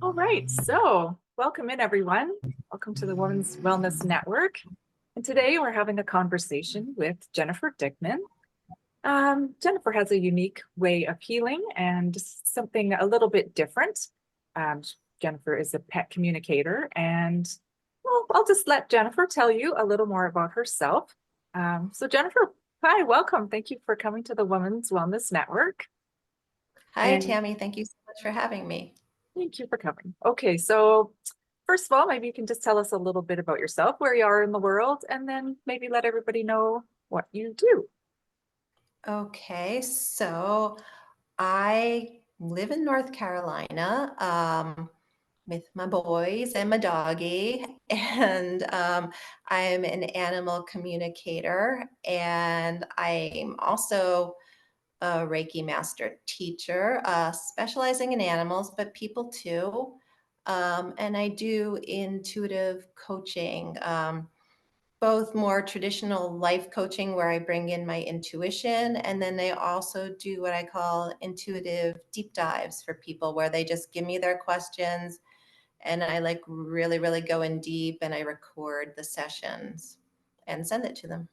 All right, so welcome in everyone. Welcome to the Women's Wellness Network. And today we're having a conversation with Jennifer Dickman. Jennifer has a unique way of healing and something a little bit different. Um, Jennifer is a pet communicator, and well, I'll just let Jennifer tell you a little more about herself. So, Jennifer, hi, welcome. Thank you for coming to the Women's Wellness Network. Hi, And Tammy. Thank you so much for having me. thank you for coming. Okay, so first of all, maybe you can just tell us a little bit about yourself, where you are in the world, and then maybe let everybody know what you do. Okay, so I live in North Carolina with my boys and my doggy, and I'm an animal communicator, and I'm also a Reiki master teacher, specializing in animals, but people too. And I do intuitive coaching. Both more traditional life coaching where I bring in my intuition, and then they also do what I call intuitive deep dives for people where they just give me their questions and I like really, really go in deep and I record the sessions and send it to them.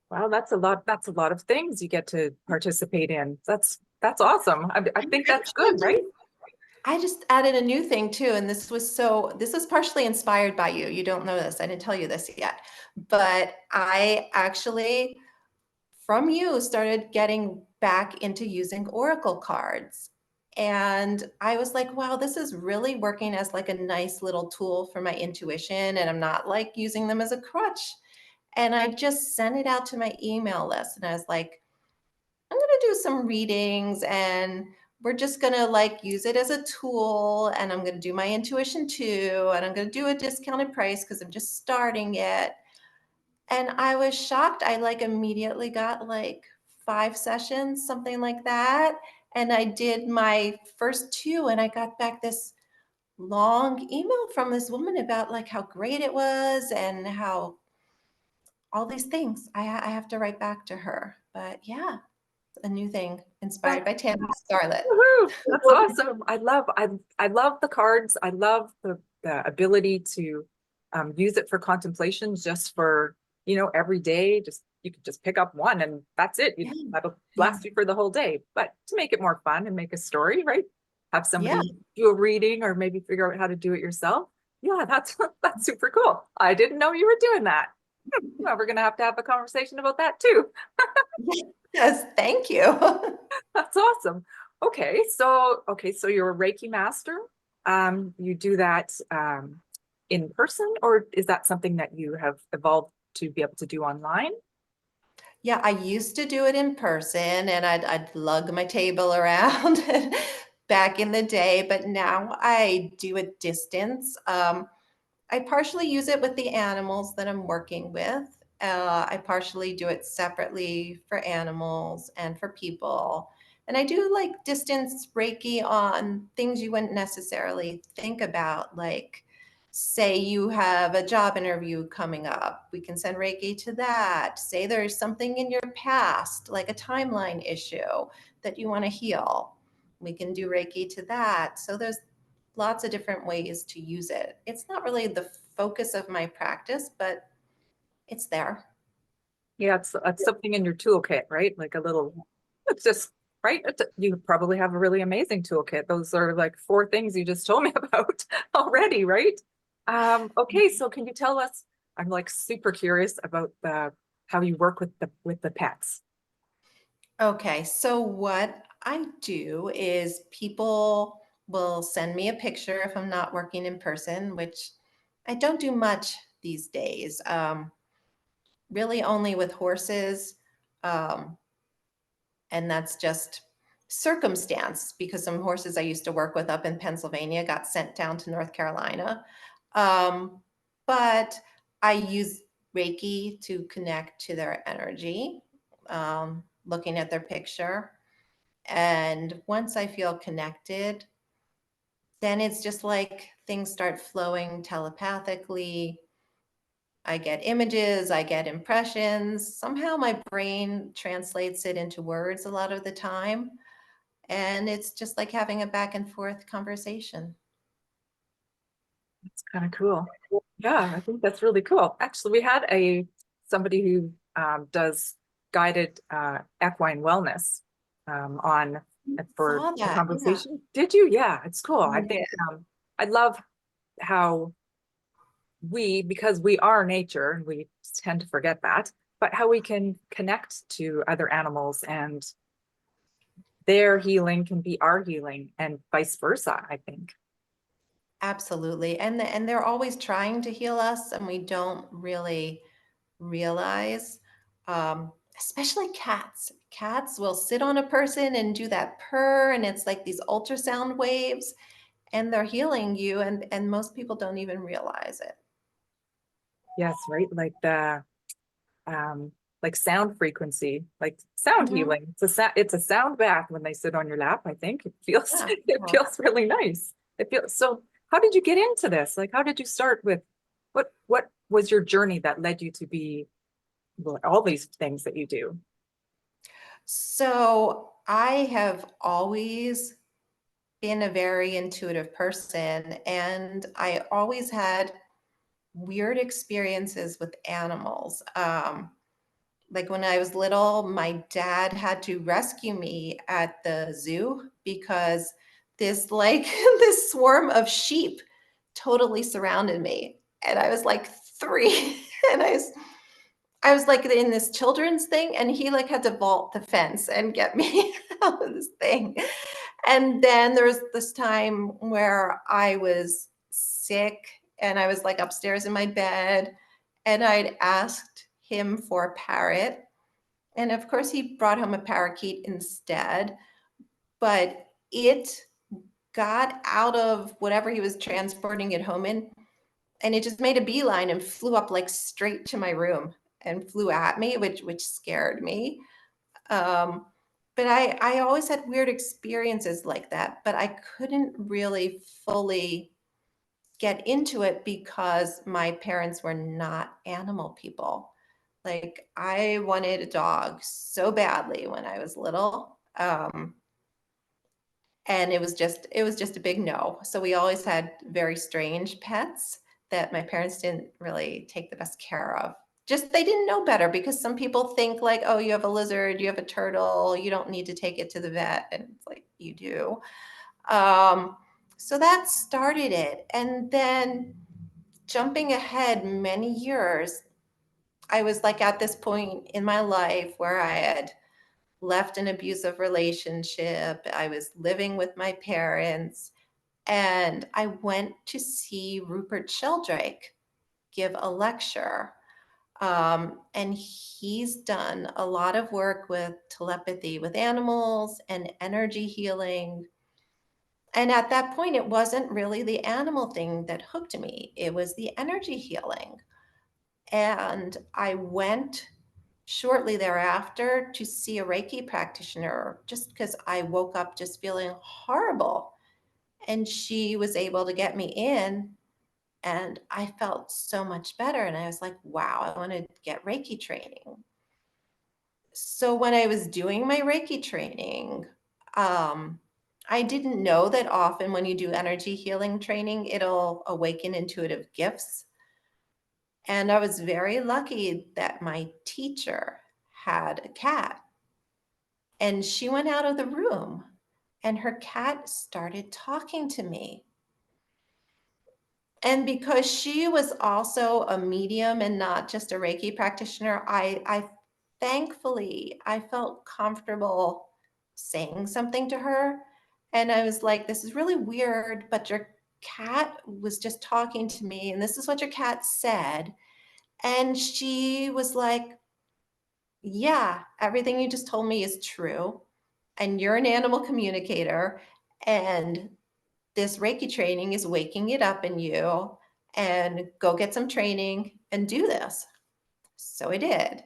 Wow, that's a lot. That's a lot of things you get to participate in. That's awesome. I I think that's good, actually right? do. I just added a new thing too, and this is partially inspired by you. You don't know this. I didn't tell you this yet. But I actually from you started getting back into using oracle cards. And I was like, wow, this is really working as like a nice little tool for my intuition. And I'm not like using them as a crutch. And I just sent it out to my email list. And I was like, I'm going to do some readings and we're just going to like use it as a tool. And I'm going to do my intuition too. And I'm going to do a discounted price because I'm just starting it. And I was shocked. I like immediately got like 5 sessions, something like that. And I did my first two, and I got back this long email from this woman about like how great it was and how all these things I have to write back to her. But yeah, a new thing That, inspired by Tammy Scarlett. woohoo, that's awesome. I love the cards. I love the ability to use it for contemplation just for, every day. Just you could just pick up one and that's it. Yeah, That'll yeah, last you for the whole day. But to make it more fun and make a story, right? Have yeah, somebody do a reading or maybe figure out how to do it yourself. Yeah, that's that's super cool. I didn't know you were doing that. Well, we're gonna have to have a conversation about that too. yes, thank you. That's awesome. Okay, so you're a Reiki master. You do that in person, or is that something that you have evolved to be able to do online? Yeah, I used to do it in person and I'd lug my table around back in the day, but now I do a distance. I partially use it with the animals that I'm working with. I partially do it separately for animals and for people. And I do like distance Reiki on things you wouldn't necessarily think about, like say you have a job interview coming up, we can send Reiki to that. Say there's something in your past, like a timeline issue that you want to heal, we can do Reiki to that. So there's lots of different ways to use it. It's not really the focus of my practice, but it's there. Yeah, it's something in your toolkit, right? Like a little, it's just right. You probably have a really amazing toolkit. Those are like four things you just told me about already, right? Okay, so can you tell us? I'm like super curious about the how you work with the pets. Okay, so what I do is people will send me a picture if I'm not working in person, which I don't do much these days. Really only with horses. Um, and that's just circumstance because some horses I used to work with up in Pennsylvania got sent down to North Carolina. Um, but I use Reiki to connect to their energy, looking at their picture. And once I feel connected, then it's just like things start flowing telepathically. I get images, I get impressions. Somehow my brain translates it into words a lot of the time. And it's just like having a back and forth conversation. Kind of cool. Yeah, I think that's really cool. Actually, we had somebody who does guided equine wellness on for Saw the that. Yeah. conversation. Did you? Yeah, it's cool. I Yeah. think I love how because we are nature, and we tend to forget that, but how we can connect to other animals and their healing can be our healing and vice versa, I think. Absolutely. And they're always trying to heal us, and we don't really realize, especially cats. Cats will sit on a person and do that purr, and it's like these ultrasound waves, and they're healing you, and most people don't even realize it. Yes, right. Um like sound frequency, like sound Mhm. healing. It's a sound bath when they sit on your lap, I think. It feels Yeah. it feels really nice. It feels so. How did you get into this? Like how did you start with what was your journey that led you to be well, all these things that you do? So I have always been a very intuitive person, and I always had weird experiences with animals. Like when I was little, my dad had to rescue me at the zoo because this like this swarm of sheep totally surrounded me. And I was like 3 and I was like in this children's thing, and he like had to vault the fence and get me out of this thing. And then there was this time where I was sick and I was like upstairs in my bed, and I'd asked him for a parrot. And of course, he brought home a parakeet instead, but it got out of whatever he was transporting it home in, and it just made a beeline and flew up like straight to my room and flew at me, which scared me. Um, but I always had weird experiences like that, but I couldn't really fully get into it because my parents were not animal people. Like I wanted a dog so badly when I was little. And it was just a big no. So we always had very strange pets that my parents didn't really take the best care of. Just they didn't know better, because some people think like, oh, you have a lizard, you have a turtle, you don't need to take it to the vet, and it's like you do. Um, so that started it, and then jumping ahead many years, I was like at this point in my life where I had left an abusive relationship. I was living with my parents, and I went to see Rupert Sheldrake give a lecture. And he's done a lot of work with telepathy with animals and energy healing. And at that point, it wasn't really the animal thing that hooked me, it was the energy healing. And I went shortly thereafter to see a Reiki practitioner just because I woke up just feeling horrible. And she was able to get me in, and I felt so much better. And I was like, wow, I want to get Reiki training. So when I was doing my Reiki training, um, I didn't know that often when you do energy healing training, it'll awaken intuitive gifts. And I was very lucky that my teacher had a cat, and she went out of the room and her cat started talking to me. And because she was also a medium and not just a Reiki practitioner, I thankfully I felt comfortable saying something to her. And I was like, this is really weird, but your cat was just talking to me, and this is what your cat said. And she was like, yeah, everything you just told me is true. And you're an animal communicator. And this Reiki training is waking it up in you, and go get some training and do this. So I did.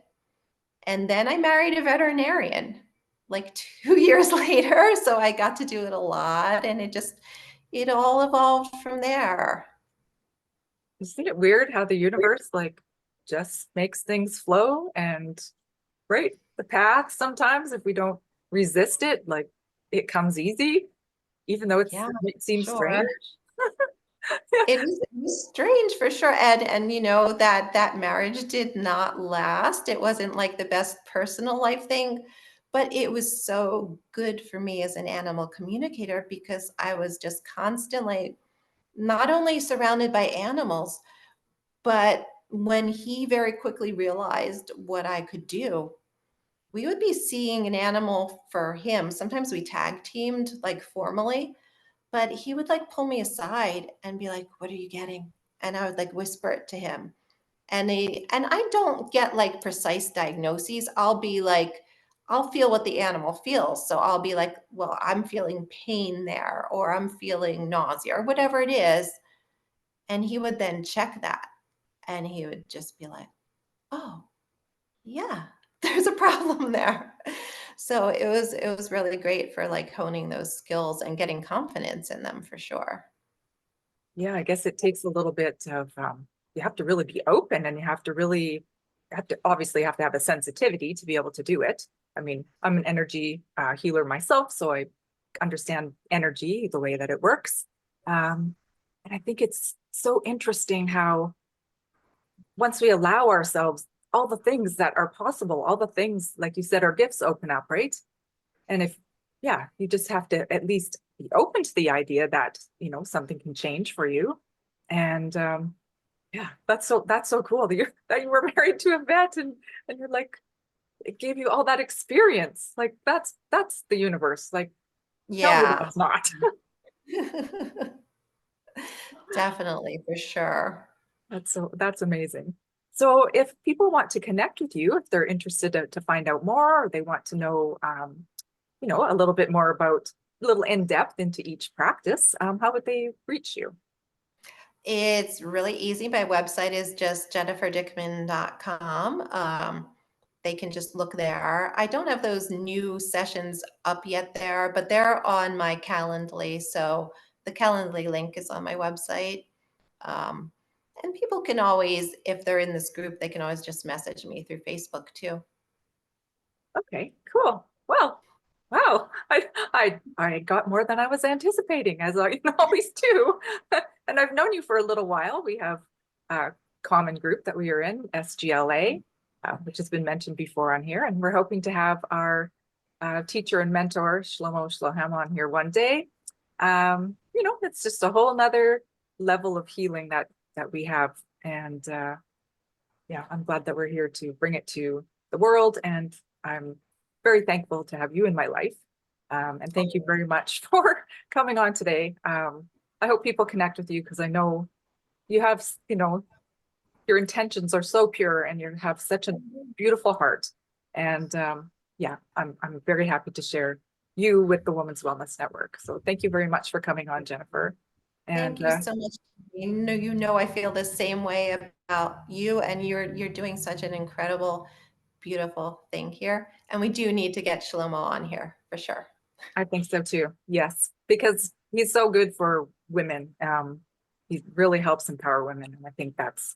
And then I married a veterinarian like 2 years later. So I got to do it a lot, and it all evolved from there. Isn't it weird how the universe like just makes things flow and right? The path sometimes if we don't resist it, like it comes easy, even though Yeah, it seems sure. strange. It was strange for sure. And you know that marriage did not last. It wasn't like the best personal life thing, but it was so good for me as an animal communicator because I was just constantly not only surrounded by animals, but when he very quickly realized what I could do, we would be seeing an animal for him. Sometimes we tag teamed like formally, but he would like pull me aside and be like, "What are you getting?" And I would like whisper it to him. And I don't get like precise diagnoses. I'll be like, I'll feel what the animal feels. So I'll be like, well, I'm feeling pain there, or I'm feeling nausea, or whatever it is. And he would then check that and he would just be like, oh, yeah, there's a problem there. So it was really great for like honing those skills and getting confidence in them for sure. Yeah, I guess it takes a little bit of you have to really be open, and you have to obviously have to have a sensitivity to be able to do it. I mean, I'm an energy healer myself, so I understand energy, the way that it works. And I think it's so interesting how once we allow ourselves all the things that are possible, all the things, like you said, our gifts open up, right? And if, yeah, you just have to at least be open to the idea that, something can change for you. And yeah, that's so cool that you were married to a vet, and you're like, it gave you all that experience. Like that's the universe. Like, tell me Yeah, that's not. definitely for sure. That's amazing. So if people want to connect with you, if they're interested to find out more, or they want to know a little bit more about a little in depth into each practice, how would they reach you? It's really easy. My website is just jenniferdickman.com. They can just look there. I don't have those new sessions up yet there, but they're on my Calendly. So the Calendly link is on my website. Um, and people can always, if they're in this group, they can always just message me through Facebook too. Okay, cool. Well, wow, I got more than I was anticipating, as I always do. And I've known you for a little while. We have a common group that we are in, SGLA, which has been mentioned before on here, and we're hoping to have our teacher and mentor Shlomo Shlohem on here one day. It's just a whole nother level of healing that we have, and yeah, I'm glad that we're here to bring it to the world, and I'm very thankful to have you in my life. And thank you very much for coming on today. I hope people connect with you because I know you have, your intentions are so pure and you have such a beautiful heart. And yeah, I'm very happy to share you with the Women's Wellness Network. So thank you very much for coming on, Jennifer. Thank And you so much. You know, I feel the same way about you, and you're doing such an incredible, beautiful thing here. And we do need to get Shlomo on here for sure. I think so too. Yes, because he's so good for women. He really helps empower women, and I think that's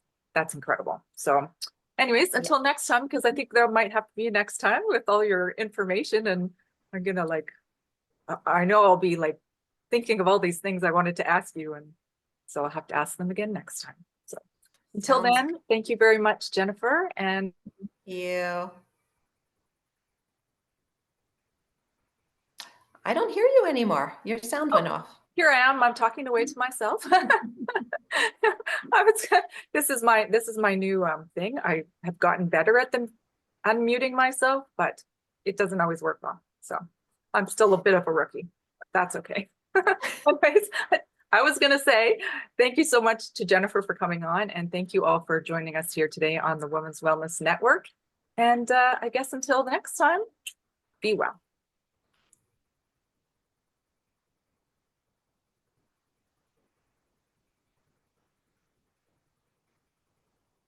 incredible. So, anyways, Yeah. until next time, because I think there might have to be next time with all your information, and I'm gonna like, I know I'll be like thinking of all these things I wanted to ask you, and so I'll have to ask them again next time. So, until Sounds then, thank you very much, Jennifer, and you. I don't hear you anymore. Your sound oh, went off. here I am. I'm talking away to myself. I was, this is my new thing. I have gotten better at them unmuting myself, but it doesn't always work well. So I'm still a bit of a rookie, but that's okay. Anyways, I was gonna say thank you so much to Jennifer for coming on, and thank you all for joining us here today on the Women's Wellness Network. And I guess until next time, be well.